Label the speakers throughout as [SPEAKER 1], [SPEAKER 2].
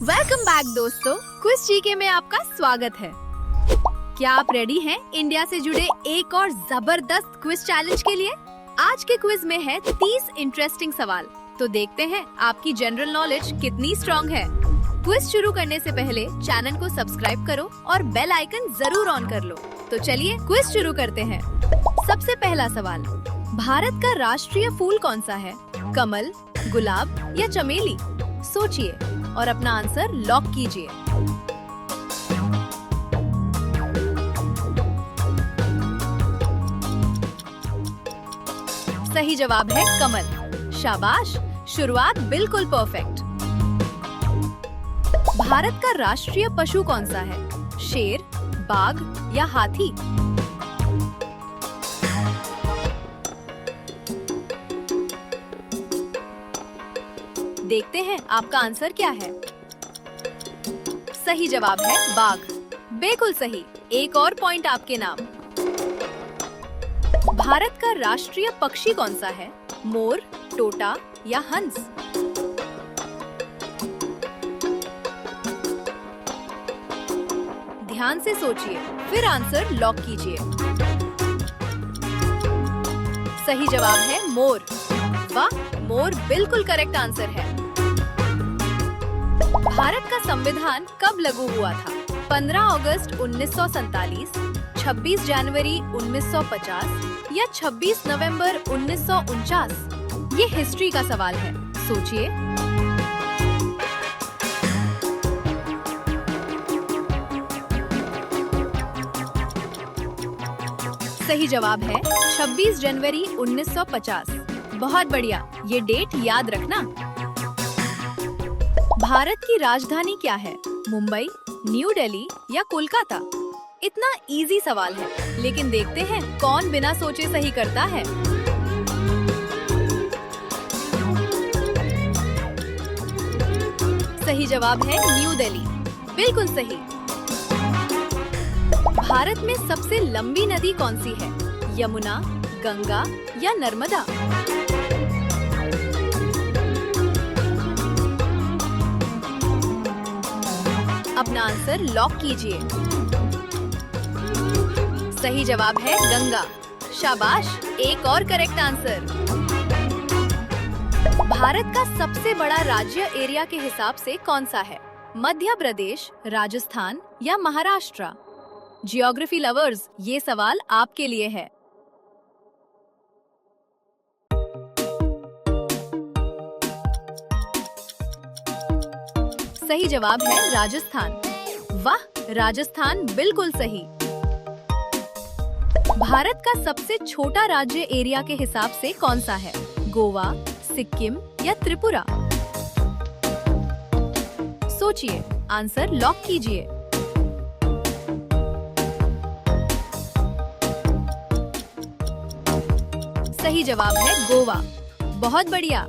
[SPEAKER 1] Welcome back दोस्तों, quiz GK में आपका स्वागत है। क्या आप रेडी हैं इंडिया से जुड़े एक और जबरदस्त क्विज चैलेंज के लिए? आज के क्विज में है 30 इंटरेस्टिंग सवाल, तो देखते हैं आपकी जनरल नॉलेज कितनी स्ट्रॉन्ग है। क्विज शुरू करने से पहले चैनल को सब्सक्राइब करो और बेल आइकन जरूर ऑन कर लो। तो चलिए क्विज शुरू करते हैं। सबसे पहला सवाल, भारत का राष्ट्रीय फूल कौन सा है? कमल, गुलाब या चमेली? सोचिए और अपना आंसर लॉक कीजिए। सही जवाब है कमल। शाबाश, शुरुआत बिल्कुल परफेक्ट। भारत का राष्ट्रीय पशु कौन सा है? शेर, बाघ या हाथी? देखते हैं आपका आंसर क्या है। सही जवाब है बाघ। बिल्कुल सही, एक और पॉइंट आपके नाम। भारत का राष्ट्रीय पक्षी कौन सा है? मोर, तोता या हंस? ध्यान से सोचिए, फिर आंसर लॉक कीजिए। सही जवाब है मोर। वाह, मोर बिल्कुल करेक्ट आंसर है। भारत का संविधान कब लागू हुआ था? 15 अगस्त 1947, 26 जनवरी 1950 या 26 नवंबर 1949? ये हिस्ट्री का सवाल है, सोचिए। सही जवाब है 26 जनवरी 1950। बहुत बढ़िया, ये डेट याद रखना। भारत की राजधानी क्या है? मुंबई, न्यू दिल्ली या कोलकाता? इतना इजी सवाल है, लेकिन देखते हैं कौन बिना सोचे सही करता है। सही जवाब है न्यू दिल्ली। बिल्कुल सही। भारत में सबसे लंबी नदी कौन सी है? यमुना, गंगा या नर्मदा? अपना आंसर लॉक कीजिए। सही जवाब है गंगा। शाबाश, एक और करेक्ट आंसर। भारत का सबसे बड़ा राज्य एरिया के हिसाब से कौन सा है? मध्य प्रदेश, राजस्थान या महाराष्ट्र? जियोग्राफी लवर्स, ये सवाल आपके लिए है। सही जवाब है राजस्थान। वाह, राजस्थान बिल्कुल सही। भारत का सबसे छोटा राज्य एरिया के हिसाब से कौन सा है? गोवा, सिक्किम या त्रिपुरा? सोचिए, आंसर लॉक कीजिए। सही जवाब है गोवा। बहुत बढ़िया।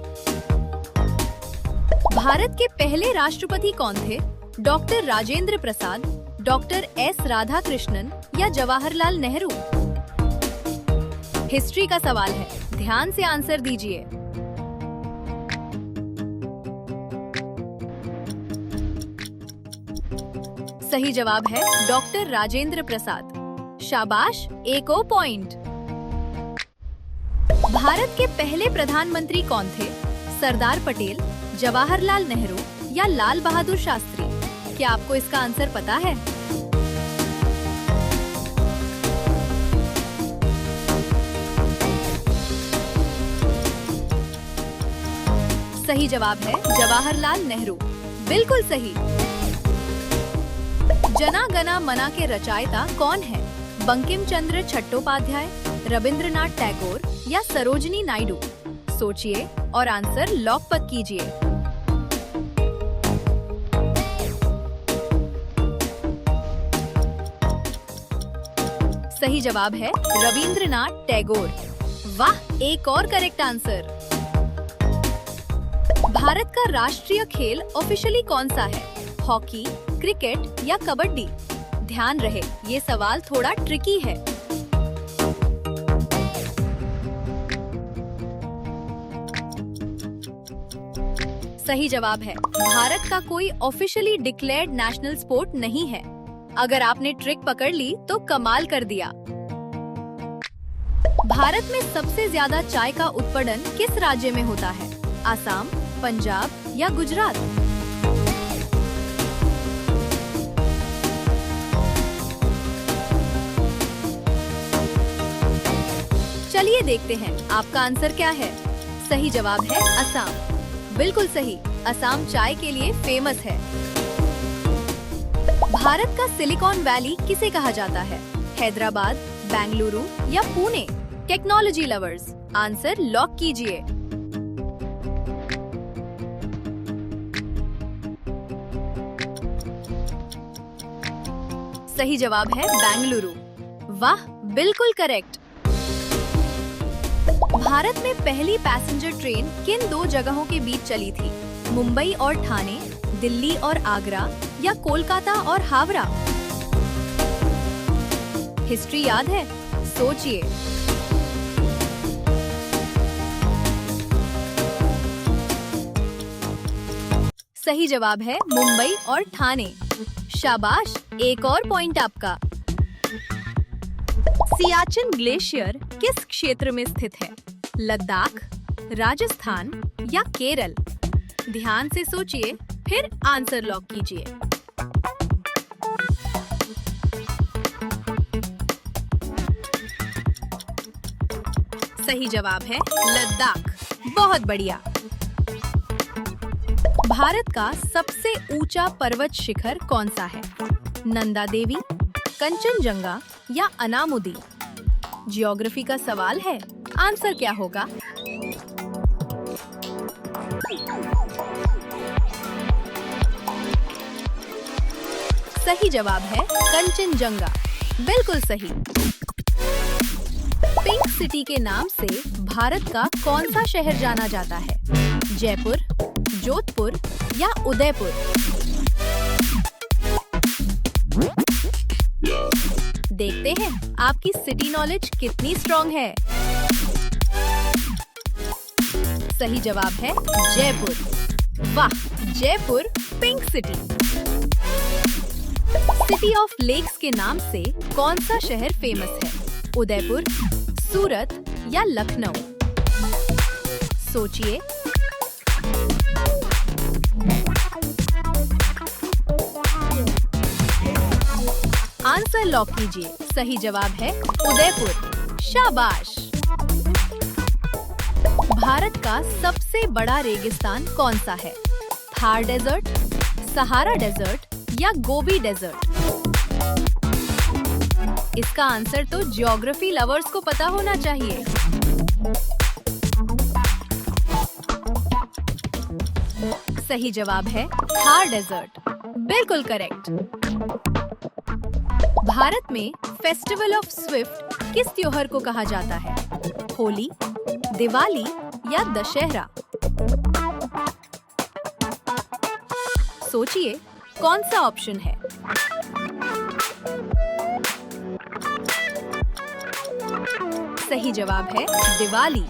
[SPEAKER 1] भारत के पहले राष्ट्रपति कौन थे? Doctor Rajendra Prasad, doctor S Radhakrishnan या जवाहरलाल नेहरू? हिस्ट्री का सवाल है, ध्यान से आंसर दीजिए। सही जवाब है डॉक्टर राजेंद्र प्रसाद। शाबाश, एक और पॉइंट। भारत के पहले प्रधानमंत्री कौन थे? सरदार पटेल, जवाहरलाल नेहरू या लाल बहादुर शास्त्री? क्या आपको इसका आंसर पता है? सही जवाब है जवाहरलाल नेहरू। बिल्कुल सही। जना गना मना के रचयिता कौन है? बंकिम चंद्र चट्टोपाध्याय, रविंद्रनाथ टैगोर या सरोजिनी नायडू? सोचिए और आंसर लॉक मत कीजिए। सही जवाब है रविंद्रनाथ टैगोर। वाह, एक और करेक्ट आंसर। भारत का राष्ट्रीय खेल ऑफिशियली कौन सा है? हॉकी, क्रिकेट या कबड्डी? ध्यान रहे, ये सवाल थोड़ा ट्रिकी है। सही जवाब है। भारत का कोई ऑफिशियली डिक्लेयर्ड नेशनल स्पोर्ट नहीं है। अगर आपने ट्रिक पकड़ ली तो कमाल कर दिया। भारत में सबसे ज्यादा चाय का उत्पादन किस राज्य में होता है? आसाम, पंजाब या गुजरात? चलिए देखते हैं आपका आंसर क्या है। सही जवाब है असम। बिल्कुल सही, असम चाय के लिए फेमस है। भारत का सिलिकॉन वैली किसे कहा जाता है? हैदराबाद, बेंगलुरु या Pune? Technology lovers, answer lock कीजिए। सही जवाब है बेंगलुरु। वाह, बिल्कुल करेक्ट। भारत में पहली पैसेंजर ट्रेन किन दो जगहों के बीच चली थी? मुंबई और ठाणे, दिल्ली और आगरा या कोलकाता और हावड़ा? हिस्ट्री याद है? सोचिए। सही जवाब है मुंबई और ठाणे। शाबाश, एक और पॉइंट आपका। सियाचिन ग्लेशियर किस क्षेत्र में स्थित है? लद्दाख, राजस्थान या केरल? ध्यान से सोचिए, फिर आंसर लॉक कीजिए। सही जवाब है लद्दाख। बहुत बढ़िया। भारत का सबसे ऊंचा पर्वत शिखर कौन सा है? नंदा देवी, कंचनजंगा या अनामुदी? ज्योग्राफी का सवाल है, आंसर क्या होगा? सही जवाब है कंचनजंगा। बिल्कुल सही। पिंक सिटी के नाम से भारत का कौन सा शहर जाना जाता है? जयपुर, जोधपुर या उदयपुर? देखते हैं आपकी सिटी नॉलेज कितनी स्ट्रॉन्ग है। सही जवाब है जयपुर। वाह, Jaipur pink city. City of lakes के नाम से कौन सा शहर फेमस है? उदयपुर, सूरत या लखनऊ? सोचिए। आंसर लॉक कीजिए। सही जवाब है उदयपुर। शाबाश। भारत का सबसे बड़ा रेगिस्तान कौन सा है? थार डेजर्ट, सहारा डेजर्ट या गोबी डेजर्ट? इसका आंसर तो ज्योग्राफी लवर्स को पता होना चाहिए। सही जवाब है थार डेजर्ट। बिल्कुल करेक्ट। भारत में फेस्टिवल ऑफ स्विफ्ट किस त्योहार को कहा जाता है? होली, दिवाली या दशहरा? सोचिए, कौन सा ऑप्शन है? सही जवाब है दिवाली।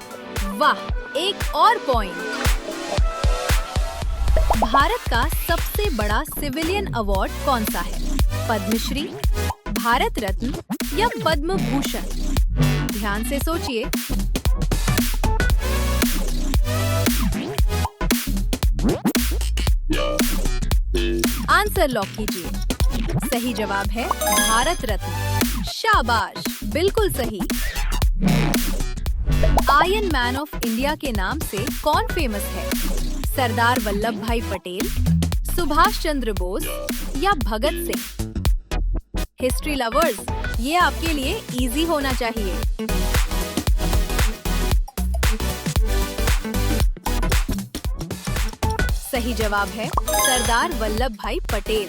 [SPEAKER 1] वाह, एक और पॉइंट। भारत का सबसे बड़ा सिविलियन अवार्ड कौन सा है? पद्मश्री, भारत रत्न या पद्म भूषण? ध्यान से सोचिए। आंसर लॉक कीजिए। सही जवाब है भारत रत्न। शाबाश, बिल्कुल सही। आयरन मैन ऑफ इंडिया के नाम से कौन फेमस है? सरदार वल्लभ भाई पटेल, सुभाष चंद्र बोस या भगत सिंह? हिस्ट्री लवर्स, ये आपके लिए इजी होना चाहिए। सही जवाब है सरदार वल्लभ भाई पटेल।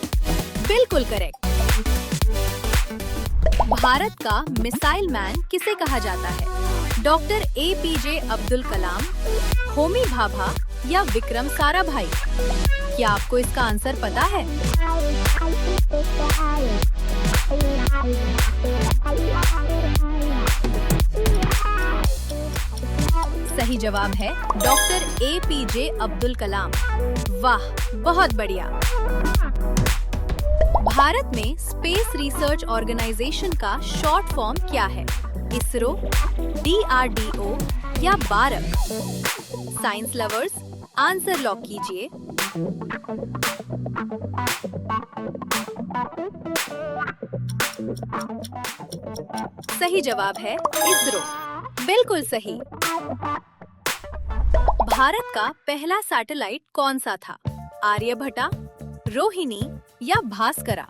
[SPEAKER 1] बिल्कुल करेक्ट। भारत का मिसाइल मैन किसे कहा जाता है? डॉक्टर APJ अब्दुल कलाम, होमी भाभा या विक्रम साराभाई? क्या आपको इसका आंसर पता है? सही सही जवाब है डॉक्टर APJ अब्दुल कलाम। वाह, बहुत बढ़िया। भारत में स्पेस रिसर्च ऑर्गेनाइजेशन का शॉर्ट फॉर्म क्या है? इसरो, DRDO या Bharat? Science lovers, answer lock कीजिए। सही जवाब है इसरो। बिल्कुल सही। भारत का पहला सैटेलाइट कौन सा था? आर्यभट्टा, रोहिणी या भास्करा?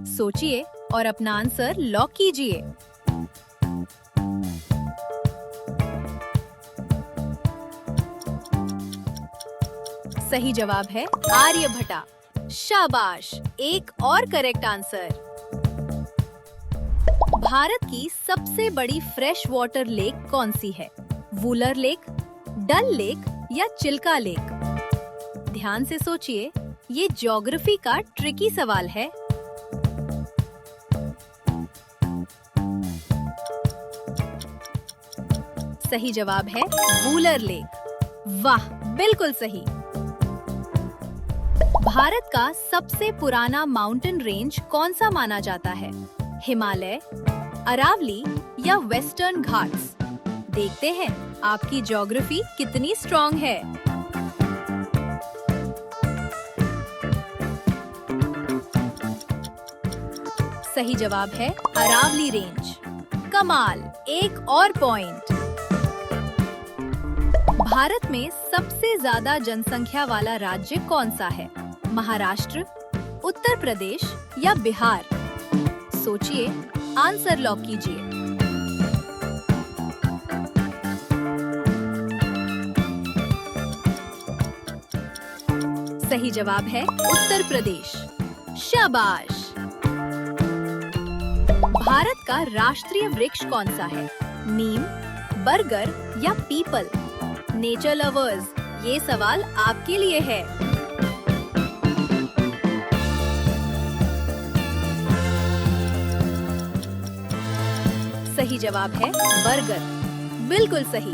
[SPEAKER 1] सोचिए और अपना आंसर लॉक कीजिए। सही जवाब है आर्यभट्टा। शाबाश, एक और करेक्ट आंसर। भारत की सबसे बड़ी फ्रेश वाटर लेक कौन सी है? वुलर लेक, डल लेक या चिल्का लेक? ध्यान से सोचिए, ये ज्योग्राफी का ट्रिकी सवाल है। सही जवाब है वुलर लेक। वाह, बिल्कुल सही। भारत का सबसे पुराना माउंटेन रेंज कौन सा माना जाता है? हिमालय, अरावली या वेस्टर्न घाट्स? देखते हैं आपकी ज्योग्राफी कितनी स्ट्रॉन्ग है। सही जवाब है अरावली रेंज। कमाल, एक और पॉइंट। भारत में सबसे ज्यादा जनसंख्या वाला राज्य कौन सा है? महाराष्ट्र, उत्तर प्रदेश या बिहार? सोचिए, आंसर लॉक कीजिए। सही जवाब है उत्तर प्रदेश। शाबाश। भारत का राष्ट्रीय वृक्ष कौन सा है? नीम, बरगद या पीपल? नेचर लवर्स, ये सवाल आपके लिए है। सही जवाब है बरगद। बिल्कुल सही।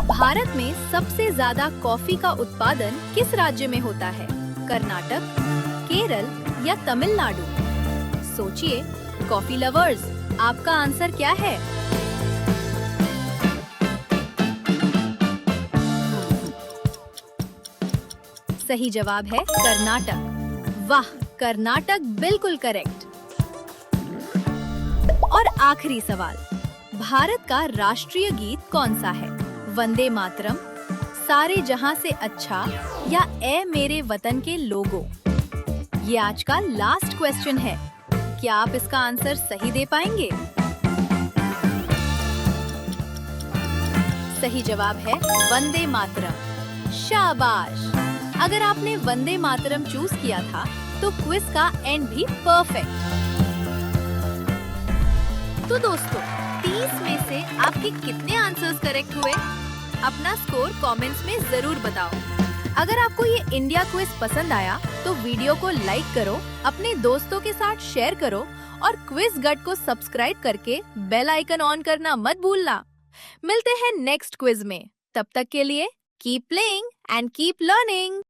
[SPEAKER 1] भारत में सबसे ज्यादा कॉफी का उत्पादन किस राज्य में होता है? कर्नाटक, केरल या तमिलनाडु? सोचिए, कॉफी लवर्स, आपका आंसर क्या है? सही जवाब है कर्नाटक। वाह, कर्नाटक बिल्कुल करेक्ट। और आखिरी सवाल, भारत का राष्ट्रीय गीत कौन सा है? वंदे मातरम, सारे जहां से अच्छा या ए मेरे वतन के लोगों? ये आज का लास्ट क्वेश्चन है। क्या आप इसका आंसर सही दे पाएंगे? सही जवाब है वंदे मातरम। शाबाश। अगर आपने वंदे मातरम चूज किया था तो क्विज का एंड भी परफेक्ट। तो दोस्तों, 30 में से आपके कितने आंसर्स करेक्ट हुए? अपना स्कोर कमेंट्स में जरूर बताओ। अगर आपको ये इंडिया क्विज पसंद आया तो वीडियो को लाइक करो, अपने दोस्तों के साथ शेयर करो और क्विज गट को सब्सक्राइब करके बेल आइकन ऑन करना मत भूलना। मिलते हैं नेक्स्ट क्विज में। तब तक के लिए keep playing and keep learning.